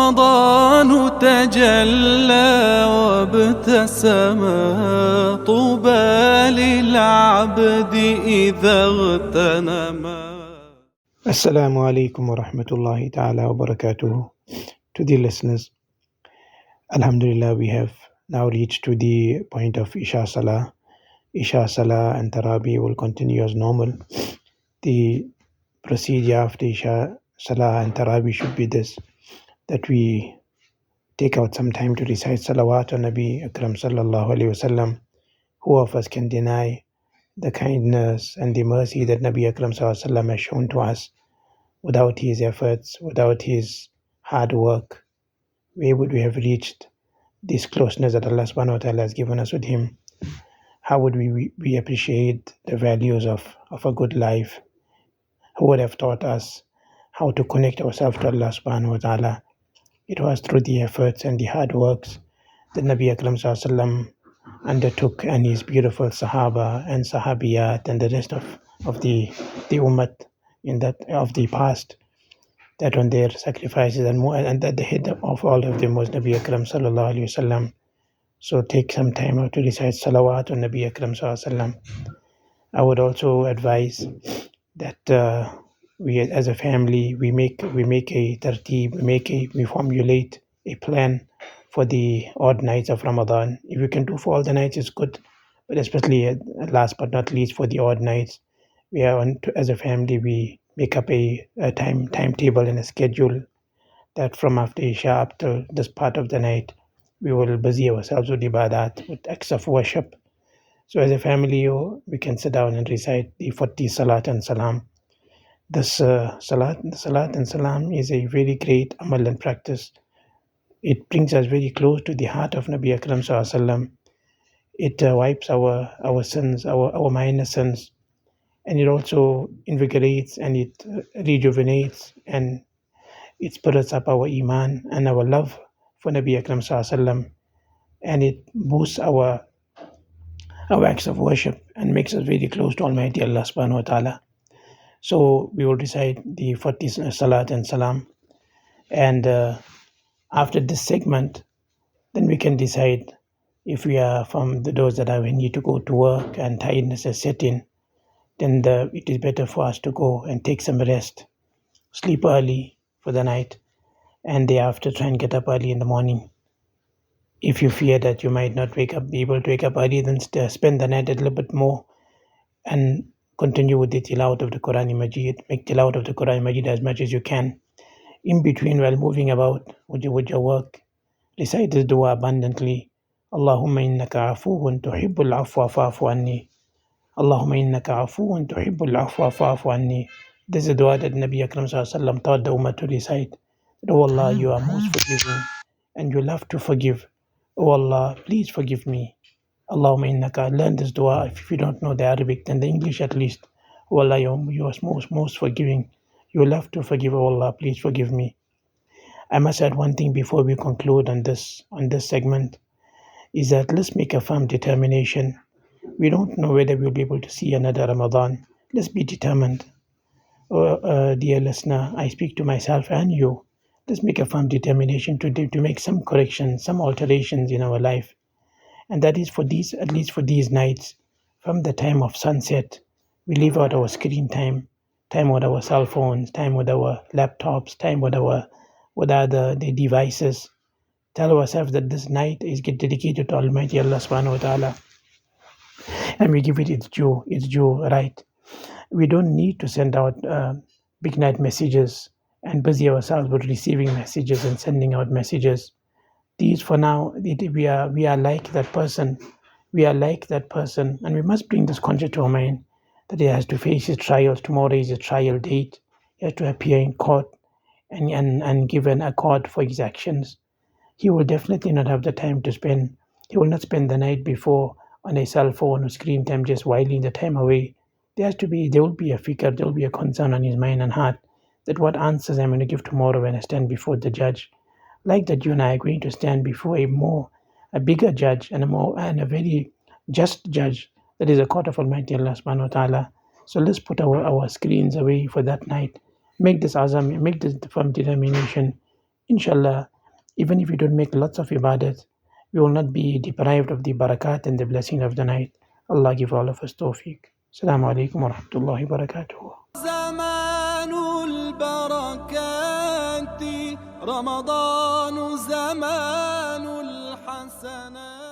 رمضان تجلى وابتسم طوبى للعبد إذا اغتنم. Assalamu alaikum wa rahmatullahi ta'ala wa barakatuh. To the listeners, Alhamdulillah, we have now reached to the point of Isha Salah. Isha Salah and Tarabi will continue as normal. The procedure after Isha Salah and Tarabi should be this, that we take out some time to recite Salawat on Nabi Akram sallallahu alayhi wasallam. Who of us can deny the kindness and the mercy that Nabi Akram sallallahu alayhi wasallam has shown to us? Without his efforts, without his hard work, where would we have reached this closeness that Allah subhanahu wa ta'ala has given us with him? How would we appreciate the values of a good life? Who would have taught us how to connect ourselves to Allah subhanahu wa ta'ala? It was through the efforts and the hard works that Nabi Akram sallallahu alaihi wasallam undertook, and his beautiful Sahaba and Sahabiyat and the rest of the Ummah in that of the past, that on their sacrifices and that the head of all of them was Nabi Akram sallallahu alaihi wasallam. So take some time out to recite salawat on Nabi Akram sallallahu alaihi wasallam. I would also advise that we as a family we make a tartib, we formulate a plan for the odd nights of Ramadan. If you can do for all the nights, it's good, but especially last but not least for the odd nights, we are as a family we make up a timetable and a schedule that from after Isha up to this part of the night we will busy ourselves with ibadat, with acts of worship. So as a family we can sit down and recite the 40 salat and salam. This salat and salam is a very great amal and practice. It brings us very close to the heart of Nabi Akram sallallahu alaihi wasallam. It wipes our sins, our minor sins, and it also invigorates and it rejuvenates and it spurs up our iman and our love for Nabi Akram sallallahu alaihi wasallam, and it boosts our acts of worship and makes us very close to Almighty Allah subhanahu wa ta'ala. So we will recite the 40 salat and salam, and after this segment then we can decide if we are from those that we need to go to work and tiredness has set in, then it is better for us to go and take some rest, sleep early for the night, and thereafter try and get up early in the morning. If you fear that you might not be able to wake up early, then spend the night a little bit more and continue with the tilawat of the Quran Majid. Make tilawat of the Quran Majid as much as you can. In between, while moving about with your work, recite this dua abundantly. Allahumma innaka afuwun tuhibbul afwa fa'fu anni. Allahumma innaka afuwun tuhibbul afwa fa'fu anni. This is a dua that Nabi Akram sallallahu alaihi wasallam taught the Ummah to recite. Oh Allah, you are most forgiving and you love to forgive. Oh Allah, please forgive me. Allahumma innaka. Learn this dua. If you don't know the Arabic, then the English at least. Oh Allah, you are most forgiving. You love to forgive. Oh Allah, please forgive me. I must add one thing before we conclude on this segment, is that let's make a firm determination. We don't know whether we'll be able to see another Ramadan. Let's be determined. Dear listener, I speak to myself and you. Let's make a firm determination to make some corrections, some alterations in our life. And that is at least for these nights, from the time of sunset, we leave out our screen time with our cell phones, time with our laptops, time with other the devices. Tell ourselves that this night is dedicated to Almighty Allah subhanahu wa ta'ala, and we give it its due right. We don't need to send out big night messages and busy ourselves with receiving messages and sending out messages. These for now, we are like that person. We are like that person, and we must bring this concept to our mind that he has to face his trials. Tomorrow is a trial date. He has to appear in court and give an accord for his actions. He will definitely not have the time to spend. He will not spend the night before on a cell phone or screen time just whiling the time away. There will be a fikr, there will be a concern on his mind and heart that what answers I'm going to give tomorrow when I stand before the judge. Like that, you and I are going to stand before a bigger judge and a very just judge, that is a court of Almighty Allah subhanahu wa ta'ala. So let's put our screens away for that night. Make this azam, make this firm determination. Inshallah, Even if we don't make lots of ibadat, we will not be deprived of the barakat and the blessing of the night. Allah give all of us tawfiq. Assalamu alaikum wa rahmatullahi wa barakatuh. زمان البركات رمضان زمان الحسنات